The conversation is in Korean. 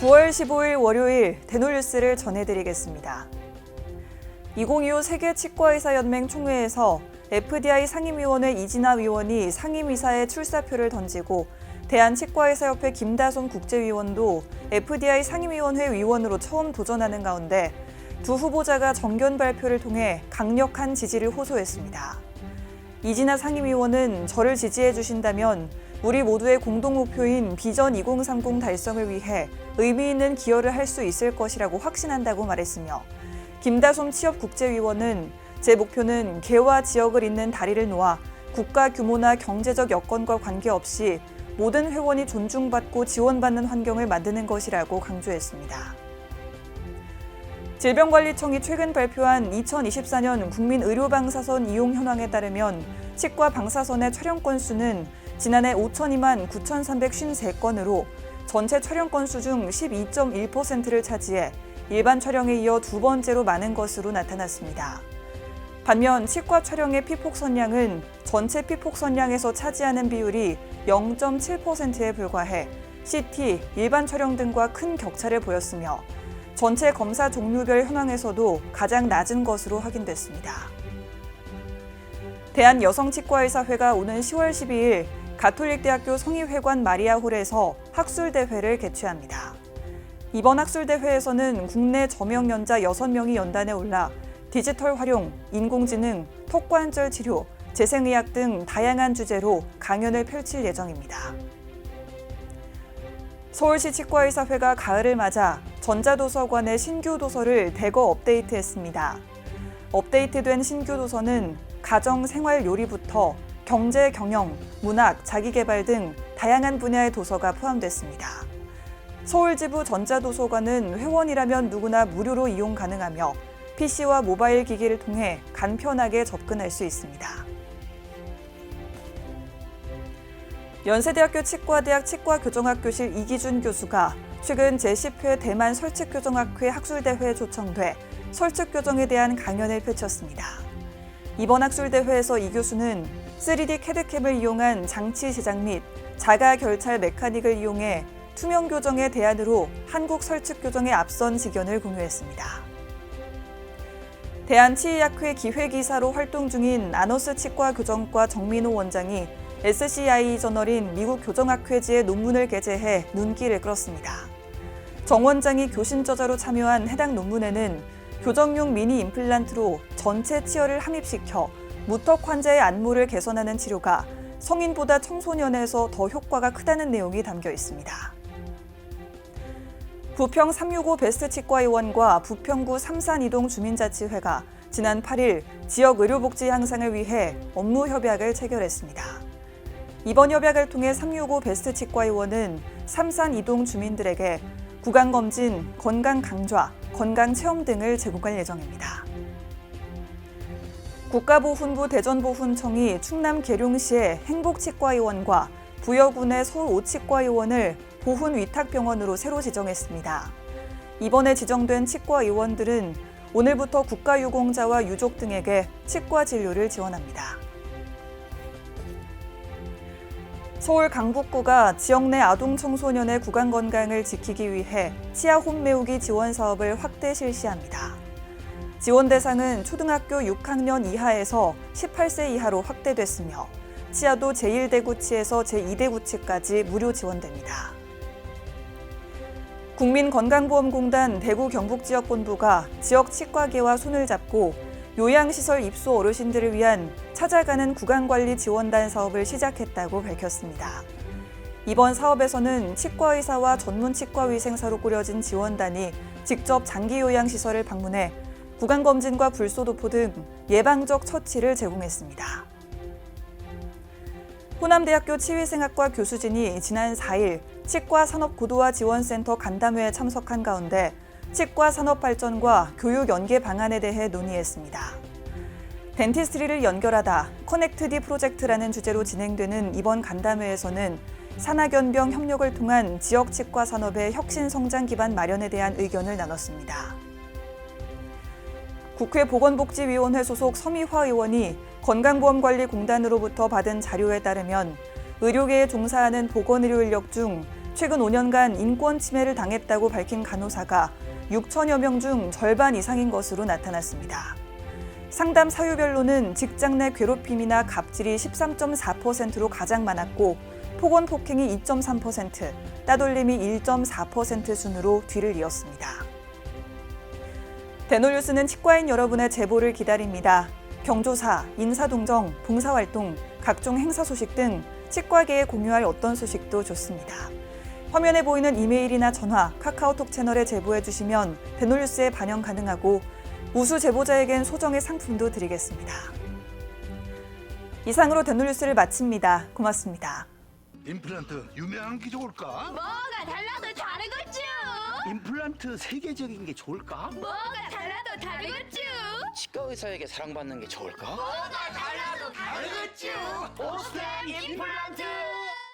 9월 15일 월요일 대놀뉴스를 전해드리겠습니다. 2025 세계치과의사연맹 총회에서 FDI 상임위원회 이진아 위원이 상임이사에 출사표를 던지고 대한치과의사협회 김다솜 국제위원도 FDI 상임위원회 위원으로 처음 도전하는 가운데 두 후보자가 정견 발표를 통해 강력한 지지를 호소했습니다. 이진아 상임위원은 저를 지지해 주신다면 우리 모두의 공동 목표인 비전 2030 달성을 위해 의미 있는 기여를 할 수 있을 것이라고 확신한다고 말했으며 김다솜 취업국제위원은 제 목표는 개와 지역을 잇는 다리를 놓아 국가 규모나 경제적 여건과 관계없이 모든 회원이 존중받고 지원받는 환경을 만드는 것이라고 강조했습니다. 질병관리청이 최근 발표한 2024년 국민의료방사선 이용 현황에 따르면 치과 방사선의 촬영 건수는 지난해 5,002만 9,353건으로 전체 촬영 건수 중 12.1%를 차지해 일반 촬영에 이어 두 번째로 많은 것으로 나타났습니다. 반면 치과 촬영의 피폭선량은 전체 피폭선량에서 차지하는 비율이 0.7%에 불과해 CT, 일반 촬영 등과 큰 격차를 보였으며 전체 검사 종류별 현황에서도 가장 낮은 것으로 확인됐습니다. 대한여성치과의사회가 오는 10월 12일 가톨릭대학교 성희회관 마리아홀에서 학술대회를 개최합니다. 이번 학술대회에서는 국내 저명연자 6명이 연단에 올라 디지털 활용, 인공지능, 턱관절 치료, 재생의학 등 다양한 주제로 강연을 펼칠 예정입니다. 서울시 치과의사회가 가을을 맞아 전자도서관의 신규 도서를 대거 업데이트했습니다. 업데이트된 신규 도서는 가정 생활 요리부터 경제, 경영, 문학, 자기개발 등 다양한 분야의 도서가 포함됐습니다. 서울지부 전자도서관은 회원이라면 누구나 무료로 이용 가능하며 PC와 모바일 기기를 통해 간편하게 접근할 수 있습니다. 연세대학교 치과대학 치과교정학교실 이기준 교수가 최근 제10회 대만 설측교정학회 학술대회에 초청돼 설측교정에 대한 강연을 펼쳤습니다. 이번 학술대회에서 이 교수는 3D 캐드캠을 이용한 장치 제작 및 자가 결찰 메카닉을 이용해 투명 교정의 대안으로 한국 설측 교정의 앞선 지견을 공유했습니다. 대한치의학회 기획이사로 활동 중인 아너스 치과교정과 정민호 원장이 SCI 저널인 미국 교정학회지에 논문을 게재해 눈길을 끌었습니다. 정 원장이 교신 저자로 참여한 해당 논문에는 교정용 미니 임플란트로 전체 치열을 함입시켜 무턱 환자의 안모를 개선하는 치료가 성인보다 청소년에서 더 효과가 크다는 내용이 담겨 있습니다. 부평 365 베스트 치과의원과 부평구 삼산이동 주민자치회가 지난 8일 지역 의료복지 향상을 위해 업무 협약을 체결했습니다. 이번 협약을 통해 365 베스트 치과의원은 삼산이동 주민들에게 구강검진, 건강강좌, 건강체험 등을 제공할 예정입니다. 국가보훈부 대전보훈청이 충남 계룡시의 행복치과의원과 부여군의 서울5치과의원을 보훈위탁병원으로 새로 지정했습니다. 이번에 지정된 치과의원들은 오늘부터 국가유공자와 유족 등에게 치과 진료를 지원합니다. 서울 강북구가 지역 내 아동 청소년의 구강 건강을 지키기 위해 치아 홈메우기 지원 사업을 확대 실시합니다. 지원 대상은 초등학교 6학년 이하에서 18세 이하로 확대됐으며 치아도 제1대구치에서 제2대구치까지 무료 지원됩니다. 국민건강보험공단 대구 경북지역본부가 지역 치과계와 손을 잡고 요양시설 입소 어르신들을 위한 찾아가는 구강관리 지원단 사업을 시작했다고 밝혔습니다. 이번 사업에서는 치과의사와 전문 치과위생사로 꾸려진 지원단이 직접 장기요양시설을 방문해 구강검진과 불소도포 등 예방적 처치를 제공했습니다. 호남대학교 치위생학과 교수진이 지난 4일 치과산업고도화지원센터 간담회에 참석한 가운데 치과 산업 발전과 교육 연계 방안에 대해 논의했습니다. 덴티스트리를 연결하다 커넥트디 프로젝트라는 주제로 진행되는 이번 간담회에서는 산학연병 협력을 통한 지역 치과 산업의 혁신 성장 기반 마련에 대한 의견을 나눴습니다. 국회 보건복지위원회 소속 서미화 의원이 건강보험관리공단으로부터 받은 자료에 따르면 의료계에 종사하는 보건의료 인력 중 최근 5년간 인권 침해를 당했다고 밝힌 간호사가 6천여 명 중 절반 이상인 것으로 나타났습니다. 상담 사유별로는 직장 내 괴롭힘이나 갑질이 13.4%로 가장 많았고 폭언 폭행이 2.3%, 따돌림이 1.4% 순으로 뒤를 이었습니다. 대놀뉴스는 치과인 여러분의 제보를 기다립니다. 경조사, 인사동정, 봉사활동, 각종 행사 소식 등 치과계에 공유할 어떤 소식도 좋습니다. 화면에 보이는 이메일이나 전화, 카카오톡 채널에 제보해 주시면 대놀뉴스에 반영 가능하고 우수 제보자에겐 소정의 상품도 드리겠습니다. 이상으로 대놀뉴스를 마칩니다. 고맙습니다. 임플란트 유명한 게 좋을까? 뭐가 달라도 다르겠죠. 임플란트 세계적인 게 좋을까? 뭐가 달라도 다르겠죠. 치과 의사에게 사랑받는 게 좋을까? 뭐가 달라도 다르겠죠. 오스템 임플란트!